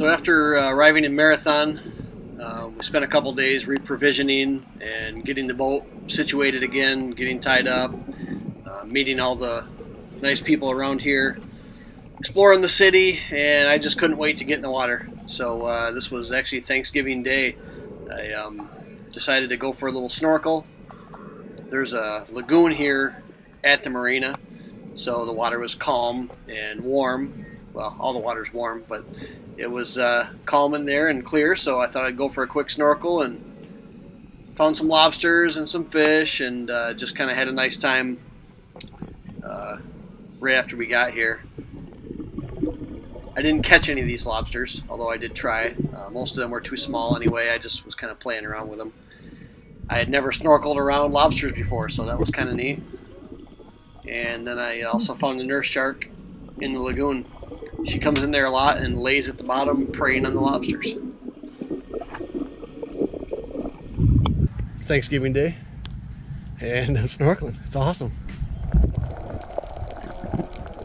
So after arriving in Marathon, we spent a couple days reprovisioning and getting the boat situated again, getting tied up, meeting all the nice people around here, exploring the city, and I just couldn't wait to get in the water. So this was actually Thanksgiving Day. I decided to go for a little snorkel. There's a lagoon here at the marina, so the water was calm and warm. Well, all the water's warm, but it was calm in there and clear, so I thought I'd go for a quick snorkel and found some lobsters and some fish, and just kind of had a nice time right after we got here. I didn't catch any of these lobsters, although I did try. Most of them were too small anyway. I just was kind of playing around with them. I had never snorkeled around lobsters before, so that was kind of neat. And then I also found a nurse shark in the lagoon. She comes in there a lot and lays at the bottom preying on the lobsters. Thanksgiving Day, and I'm snorkeling. It's awesome.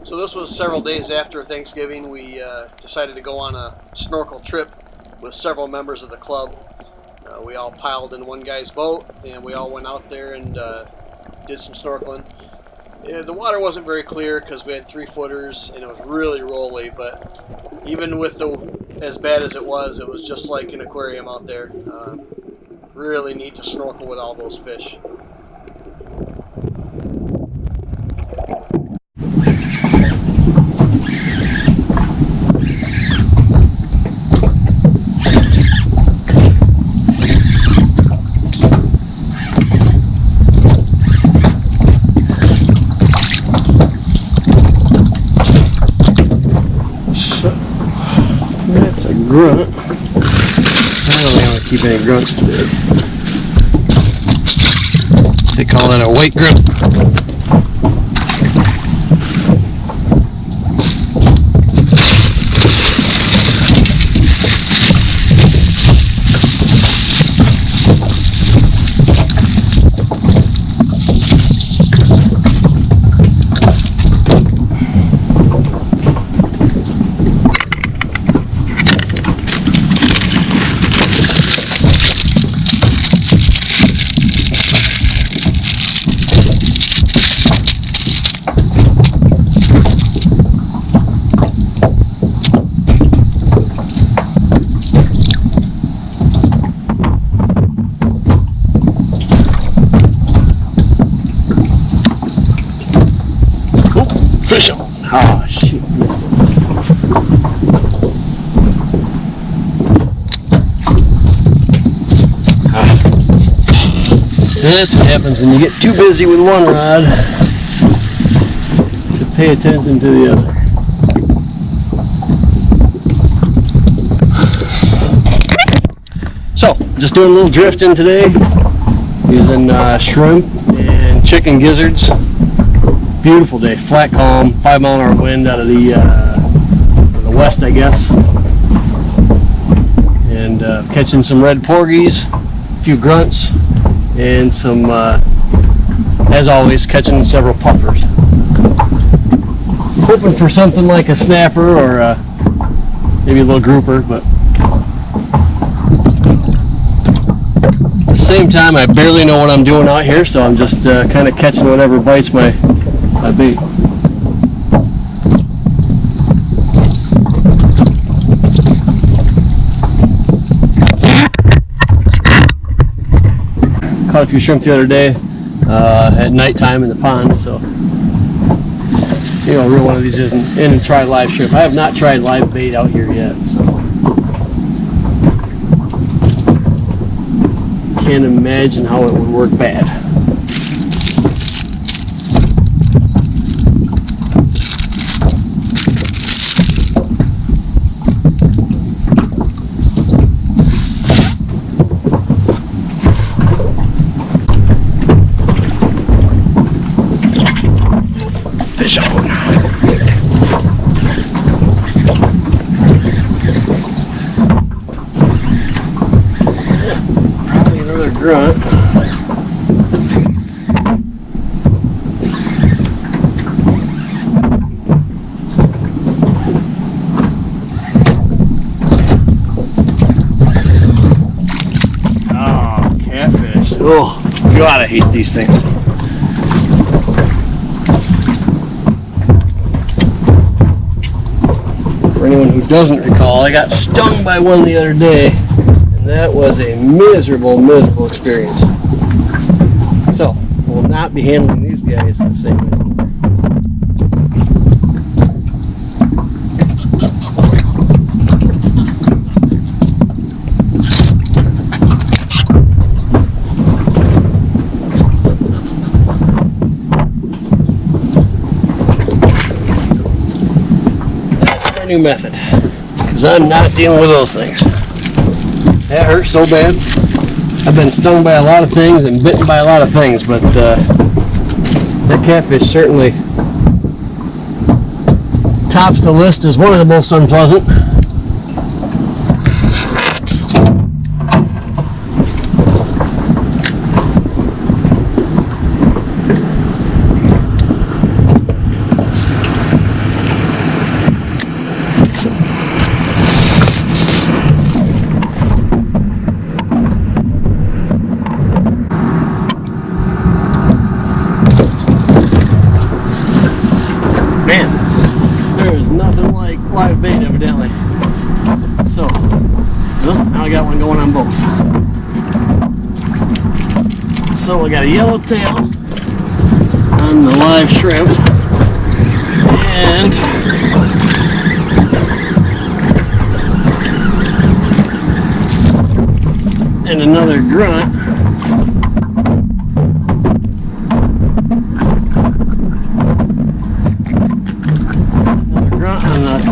So this was several days after Thanksgiving. We decided to go on a snorkel trip with several members of the club. We all piled in one guy's boat, and we all went out there and did some snorkeling. The water wasn't very clear because we had 3-footers and it was really rolly, but even with as bad as it was just like an aquarium out there. Really neat to snorkel with all those fish. That's a grunt. I don't want to keep any grunts today. They call that a white grunt. Fish him. Ah, shoot, missed it. That's what happens when you get too busy with one rod to pay attention to the other. So, just doing a little drifting today, using shrimp and chicken gizzards. Beautiful day, flat calm, 5-mile-an-hour wind out of the west, I guess. And catching some red porgies, a few grunts, and some, as always, catching several puffers. Hoping for something like a snapper or maybe a little grouper, but at the same time, I barely know what I'm doing out here, so I'm just kind of catching whatever bites my bait. Caught a few shrimp the other day at nighttime in the pond, so real one of these isn't in and try live shrimp. I have not tried live bait out here yet, so can't imagine how it would work bad. Fish on. Probably another grunt. hate these things. For anyone who doesn't recall, I got stung by one the other day, and that was a miserable, miserable experience. So, we'll not be handling these guys the same way. New method, because I'm not dealing with those things. That hurts so bad. I've been stung by a lot of things and bitten by a lot of things, but that catfish certainly tops the list as one of the most unpleasant. Live bait, evidently. So, well, now I got one going on both. So I got a yellowtail on the live shrimp, and another grunt.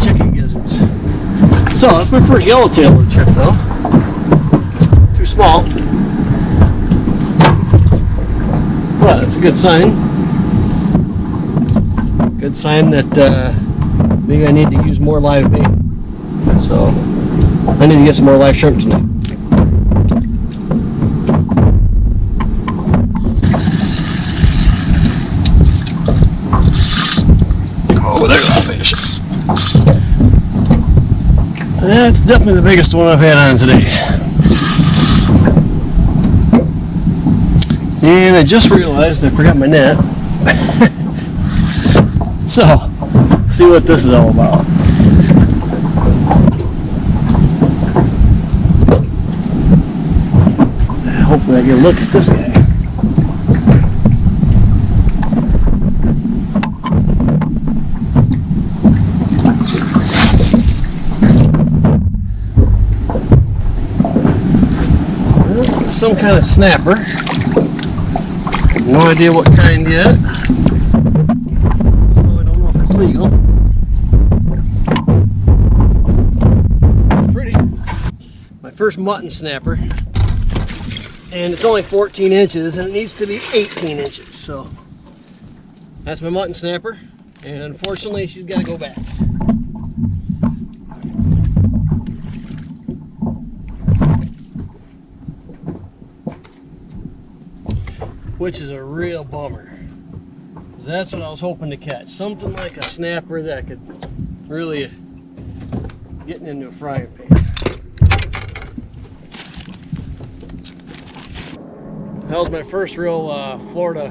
Chicken gizzards. So that's my first yellowtail trip, though. Too small, but it's a good sign. Good sign that maybe I need to use more live bait. So I need to get some more live shrimp tonight. Oh, there's a fish. That's definitely the biggest one I've had on today. And I just realized I forgot my net. So, see what this is all about. Hopefully I get a look at this guy. Some kind of snapper. No idea what kind yet. So I don't know if it's legal. It's pretty. My first mutton snapper. And it's only 14 inches and it needs to be 18 inches. So that's my mutton snapper. And unfortunately she's got to go back. Which is a real bummer, because that's what I was hoping to catch. Something like a snapper that could really get into a frying pan. That was my first real Florida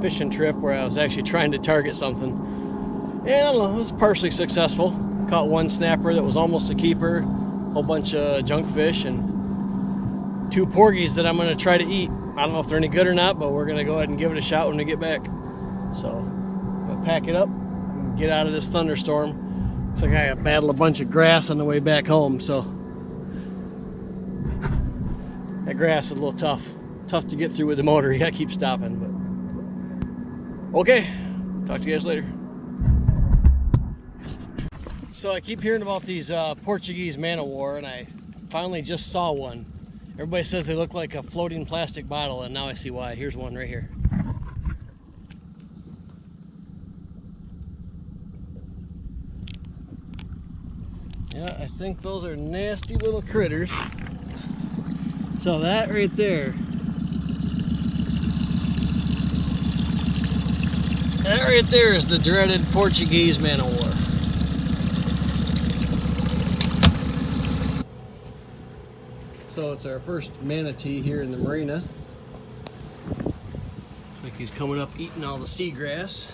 fishing trip where I was actually trying to target something. And I don't know, it was partially successful. Caught one snapper that was almost a keeper, a whole bunch of junk fish, and 2 porgies that I'm going to try to eat. I don't know if they're any good or not, but we're going to go ahead and give it a shot when we get back. So, I'm going to pack it up and get out of this thunderstorm. Looks like I got to battle a bunch of grass on the way back home, so that grass is a little tough. Tough to get through with the motor. You got to keep stopping. But okay, talk to you guys later. So I keep hearing about these Portuguese man-o-war, and I finally just saw one. Everybody says they look like a floating plastic bottle, and now I see why. Here's one right here. Yeah, I think those are nasty little critters. So that right there, is the dreaded Portuguese man-o-war. So it's our first manatee here in the marina. Like he's coming up eating all the seagrass.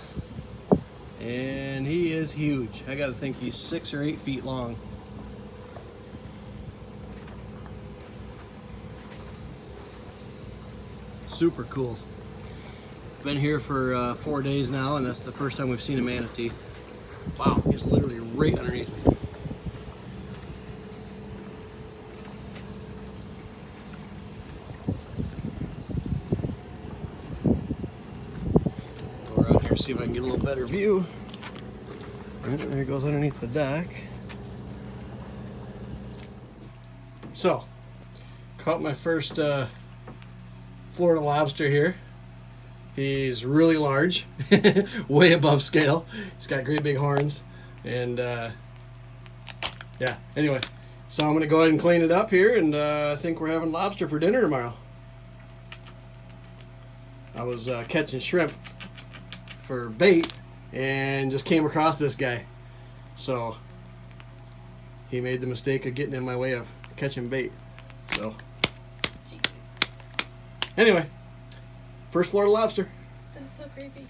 And he is huge. I gotta think he's 6 or 8 feet long. Super cool. Been here for 4 days now, and that's the first time we've seen a manatee. Wow, he's literally right underneath me. Go around here, see if I can get a little better view. Right, there he goes underneath the dock. So, caught my first Florida lobster here. He's really large, way above scale. He's got great big horns, and yeah. Anyway, so I'm gonna go ahead and clean it up here, and I think we're having lobster for dinner tomorrow. I was catching shrimp for bait, and just came across this guy. So he made the mistake of getting in my way of catching bait. So anyway. First Florida lobster. That's so creepy.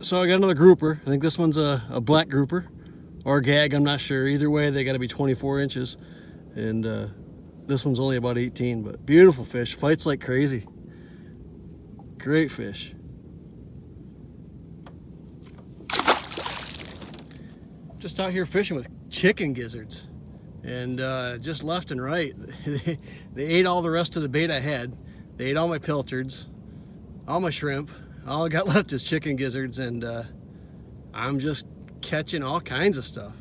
So I got another grouper. I think this one's a black grouper or a gag. I'm not sure. Either way, they got to be 24 inches. And this one's only about 18, but beautiful fish. Fights like crazy. Great fish. Just out here fishing with chicken gizzards. And just left and right. They ate all the rest of the bait I had. They ate all my pilchards, all my shrimp. All I got left is chicken gizzards, and I'm just catching all kinds of stuff.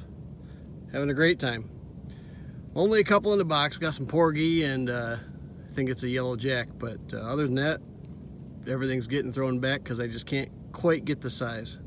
Having a great time. Only a couple in the box. We got some porgy, and I think it's a yellow jack. But other than that, everything's getting thrown back because I just can't quite get the size.